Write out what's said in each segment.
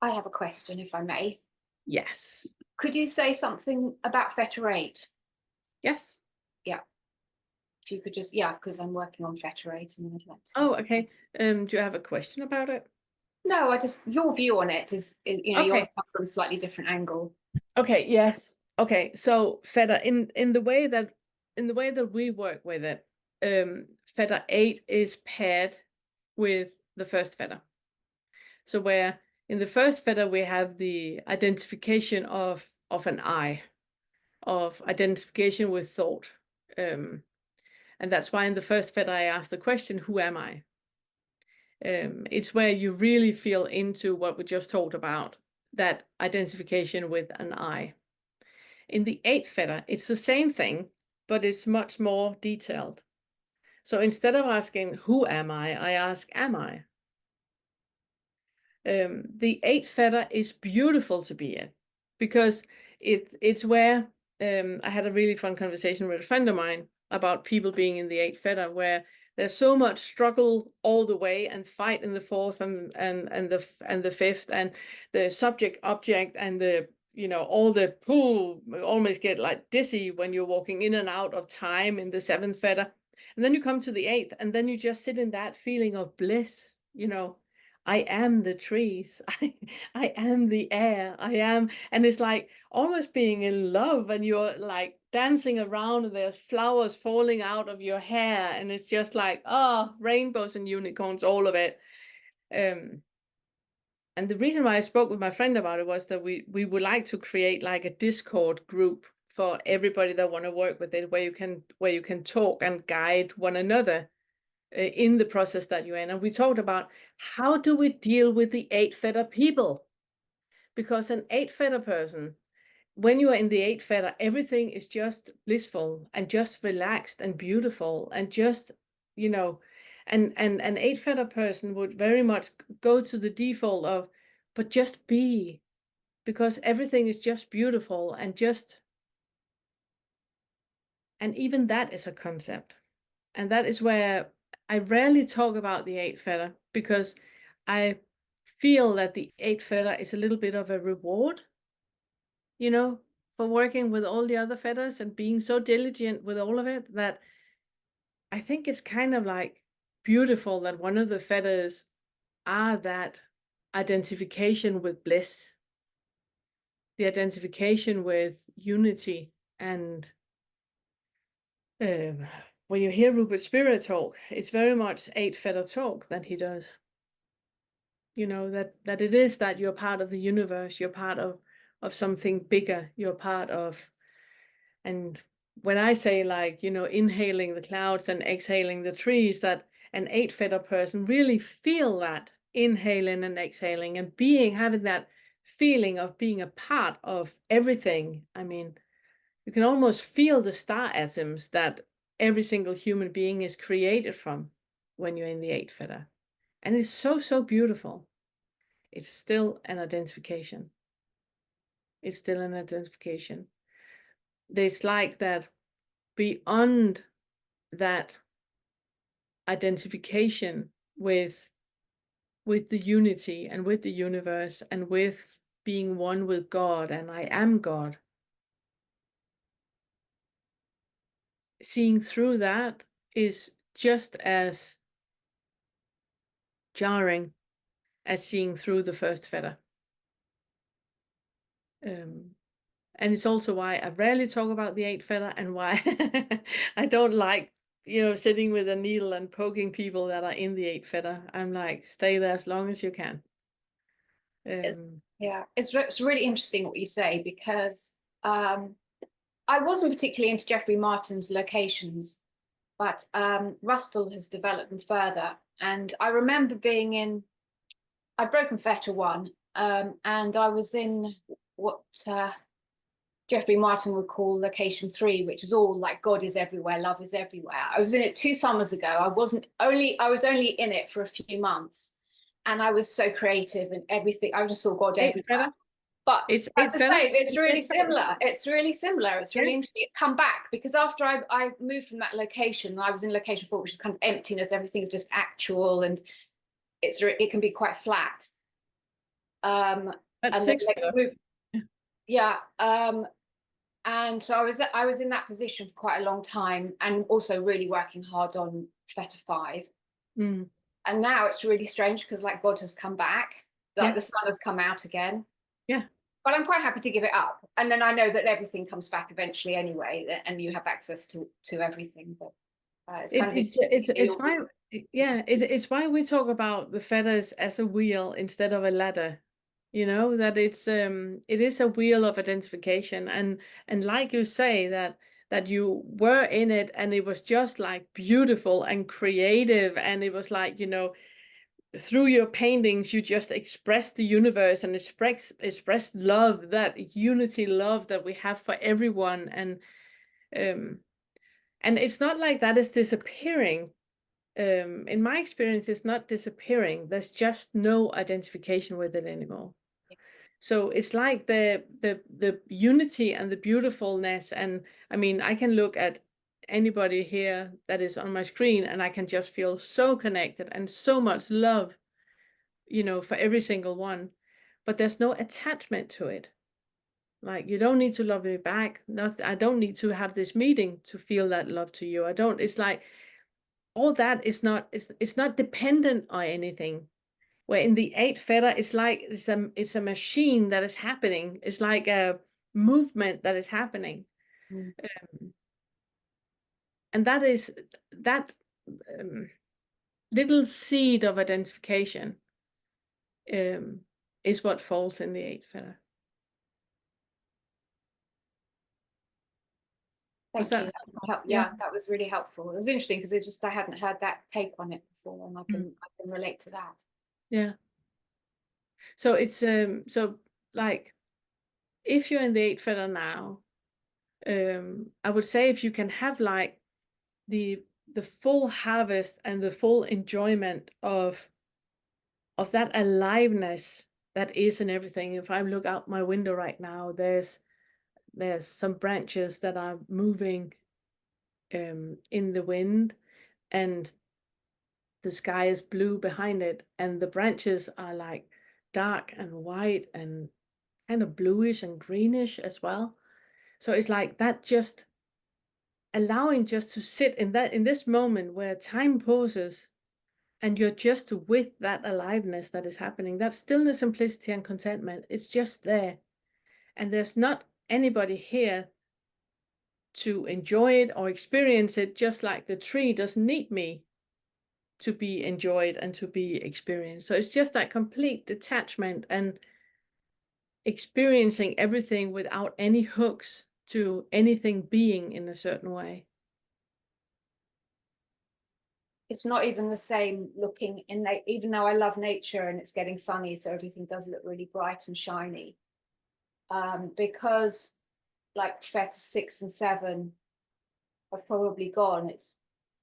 I have a question, if I may. Yes. Could you say something about Fetter 8? Yes. Yeah, if you could just, yeah, because I'm working on Fetter 8 and I'd like to. Oh, okay. Do you have a question about it? No, your view on it is, yours Okay. comes from a slightly different angle. Okay. Yes. Okay. So Fetter, in the way that we work with it, Fetter 8 is paired with the first Fetter. So where in the first Fetter we have the identification of an I, of identification with thought. And that's why in the first Fetter I asked the question, who am I? It's where you really feel into what we just talked about, that identification with an I. In the eighth Fetter, it's the same thing, but it's much more detailed. So instead of asking, who am I ask, am I? The eighth Fetter is beautiful to be in because it's where I had a really fun conversation with a friend of mine about people being in the eighth Fetter, where there's so much struggle all the way and fight in the fourth and the fifth, and the subject object and the all the pull, almost get like dizzy when you're walking in and out of time in the seventh Fetter. And then you come to the eighth, and then you just sit in that feeling of bliss, I am the trees. I am the air. I am, and it's like almost being in love, and you're like dancing around, and there's flowers falling out of your hair, and it's just like, rainbows and unicorns, all of it. And the reason why I spoke with my friend about it was that we would like to create like a Discord group for everybody that want to work with it, where you can talk and guide one another in the process that you're in. And we talked about how do we deal with the eight Fetter people? Because an eight Fetter person, when you are in the eight Fetter, everything is just blissful and just relaxed and beautiful and just, and an eight Fetter person would very much go to the default of, but just be, because everything is just beautiful and even that is a concept. And that is where I rarely talk about the eighth Fetter, because I feel that the eighth Fetter is a little bit of a reward, for working with all the other feathers and being so diligent with all of it, that I think it's kind of like beautiful that one of the feathers are that identification with bliss, the identification with unity. And when you hear Rupert Spirit talk, it's very much eight Fetter talk that he does. That it is that you're part of the universe, you're part of something bigger, you're part of. And when I say, like, inhaling the clouds and exhaling the trees, that an eight Fetter person really feel that inhaling and exhaling and having that feeling of being a part of everything. I mean, you can almost feel the star atoms that every single human being is created from when you're in the eighth Fetter. And it's so, so beautiful. It's still an identification. It's still an identification. There's like that beyond that identification with the unity and with the universe and with being one with God, and I am God. Seeing through that is just as jarring as seeing through the first Fetter. And it's also why I rarely talk about the eighth Fetter, and why I don't like, sitting with a needle and poking people that are in the eighth Fetter. I'm like, stay there as long as you can. It's really interesting what you say, because I wasn't particularly into Jeffrey Martin's locations, but Rustle has developed them further. And I remember I'd broken Fetter 1, and I was in what Jeffrey Martin would call location 3, which is all like God is everywhere, love is everywhere. I was in it 2 summers ago. I was only in it for a few months, and I was so creative and everything. I just saw God everywhere. But it's as I say, it's really it's similar. It's really similar. It's really yes. interesting. It's come back because after I moved from that location, I was in location 4, which is kind of emptiness. Everything's just actual, and it can be quite flat. That's And then six they fetter. moved, Yeah. yeah. And so I was in that position for quite a long time, and also really working hard on Fetter 5. Mm. And now it's really strange because like God has come back, like Yeah. the sun has come out again. Yeah. But I'm quite happy to give it up. And then I know that everything comes back eventually anyway, and you have access to everything. But it's kind of It's why, yeah, it's why we talk about the feathers as a wheel instead of a ladder. You know, that it is a wheel of identification, and like you say, that you were in it and it was just like beautiful and creative, and it was like, you know, through your paintings you just expressed the universe and expressed love, that unity love that we have for everyone. Um and it's not like that is disappearing. In my experience, it's not disappearing. There's just no identification with it anymore. So it's like the unity and the beautifulness. And I mean, I can look at anybody here that is on my screen and I can just feel so connected and so much love, you know, for every single one. But there's no attachment to it. Like, you don't need to love me back. Nothing. I don't need to have this meeting to feel that love to you. I don't. It's like all that is not. It's not dependent on anything. Where in the eight feather, it's like it's a machine that is happening. It's like a movement that is happening, and that is that um, little seed of identification um, is what falls in the eight feather. Was Thank you. that That was helpful? Yeah. yeah, that was really helpful. It was interesting because it just I hadn't heard that take on it before, and Mm. I can relate to that. Yeah. So it's so like if you're in the eight feather now, I would say if you can have like the full harvest and the full enjoyment of that aliveness that is in everything. If I look out my window right now, there's some branches that are moving in the wind, and the sky is blue behind it, and the branches are like dark and white and kind of bluish and greenish as well. So it's like that, just allowing just to sit in that, in this moment where time pauses and you're just with that aliveness that is happening, that stillness, simplicity, and contentment. It's just there. And there's not anybody here to enjoy it or experience it, just like the tree doesn't need me to be enjoyed and to be experienced. So it's just that complete detachment and experiencing everything without any hooks to anything being in a certain way. It's not even the same looking in, even though I love nature and it's getting sunny, so everything does look really bright and shiny. Because like Fetter 6 and 7 have probably gone.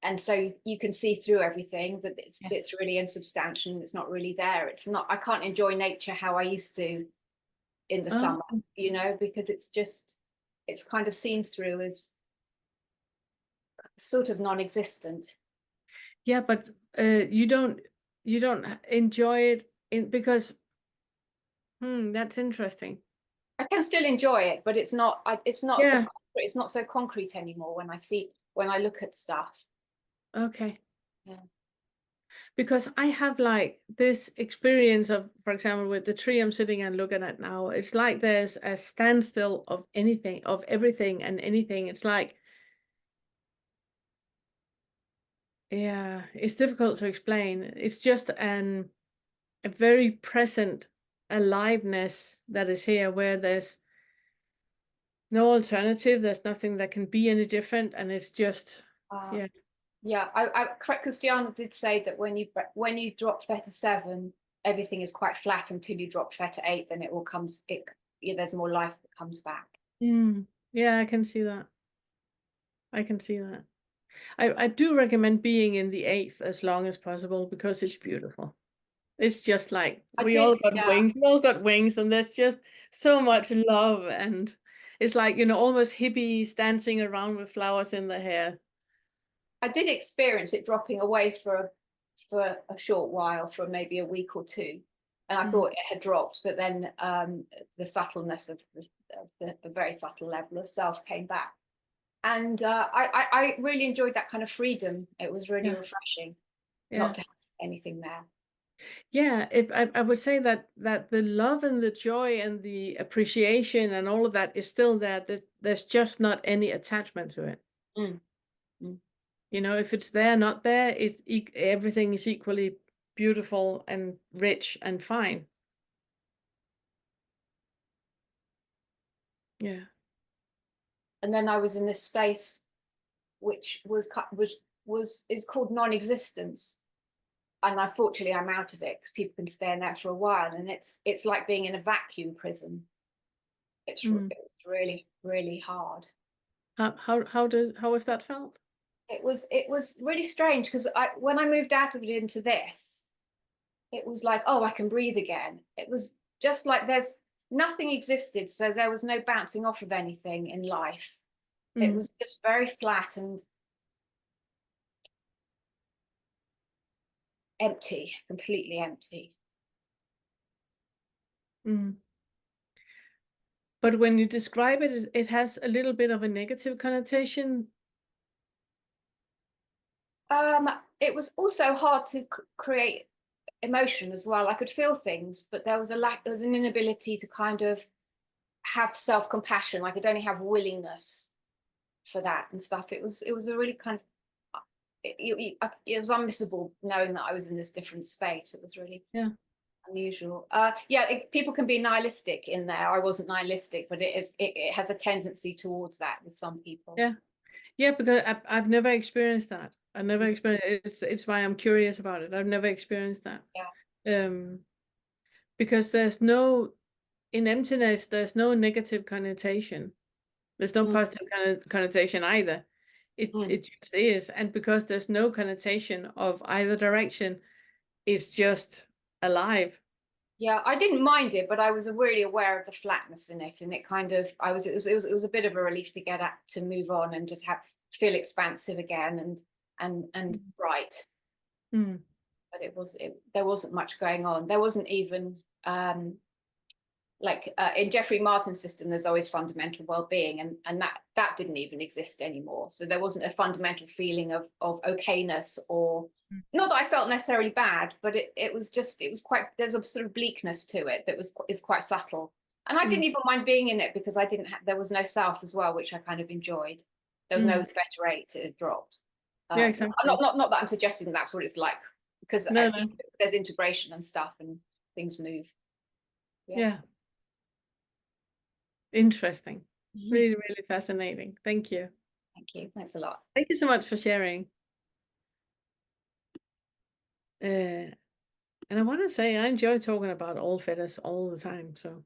And so you can see through everything, but Yeah. it's really insubstantial and it's not really there. It's not, I can't enjoy nature how I used to in the Oh, summer, you know, because it's kind of seen through as sort of non-existent. yeah, but you don't enjoy it because that's interesting. I can still enjoy it, but Yeah. it's not so concrete anymore when I look at stuff. Okay. Yeah. Because I have like this experience of, for example, with the tree I'm sitting and looking at now, it's like there's a standstill of anything, of everything and anything. It's like, yeah, it's difficult to explain. It's just a very present aliveness that is here, where there's no alternative. There's nothing that can be any different, and it's just, Uh, yeah. yeah, Christiana did say that when you drop Fetter 7, everything is quite flat until you drop Fetter 8, then yeah, there's more life that comes back. Yeah, I can see that. I can see that. I do recommend being in the eighth as long as possible because it's beautiful. It's just like I we all did, got yeah. wings. We all got wings, and there's just so much love, and it's like, you know, almost hippies dancing around with flowers in their hair. I did experience it dropping away for a short while, for maybe a week or two. and I Mm. thought it had dropped, but then the subtleness of the very subtle level of self came back. And I really enjoyed that kind of freedom. It was really Yeah, refreshing not yeah. to have anything there. Yeah, I would say that the love and the joy and the appreciation and all of that is still there. There's just not any attachment to it. Mm, mm. You know, if it's there, not there, everything is equally beautiful and rich and fine. Yeah. And then I was in this space which is called non-existence. And unfortunately, I'm out of it because people can stay in that for a while, and it's like being in a vacuum prison. Mm. It's really really hard. How was that felt? It was really strange because when I moved out of it into this, it was like, oh, I can breathe again. It was just like there's nothing existed, so there was no bouncing off of anything in life. It Mm. was just very flat and empty, completely empty. Mm. But when you describe it, it has a little bit of a negative connotation. Um, it was also hard to create emotion as well. I could feel things, but there was an inability to kind of have self-compassion. I could only have willingness for that and stuff. It was a really kind of it was unmissable knowing that I was in this different space. It was really Yeah. unusual. Yeah, people can be nihilistic in there. I wasn't nihilistic, but it has a tendency towards that with some people. Yeah. Yeah, because I've never experienced that. I've never experienced it's why I'm curious about it. I've never experienced that. Yeah. Um, because there's no in emptiness, there's no negative connotation. There's no Mm, positive connotation either. mm. It just is. And because there's no connotation of either direction, it's just alive. Yeah, I didn't mind it, but I was really aware of the flatness in it, and it kind of I was it was a bit of a relief to get at to move on and just have feel expansive again and Mm. bright. Mm. But there wasn't much going on. There wasn't even like in Jeffrey Martin's system, there's always fundamental well-being, and that didn't even exist anymore. So there wasn't a fundamental feeling of okayness, or Mm. not that I felt necessarily bad, but it was quite, there's a sort of bleakness to it that is quite subtle. And I Mm. didn't even mind being in it because I didn't there was no self as well, which I kind of enjoyed. There was no Mm. Fetter it had dropped. Yeah, Not, exactly. not that I'm suggesting that's what it's like, because No, no. there's integration and stuff and things move. Yeah. Yeah. Interesting. Mhm. Really, really fascinating. Thank you. Thank you. Thanks a lot. Thank you so much for sharing. And I want to say I enjoy talking about all feathers all the time. So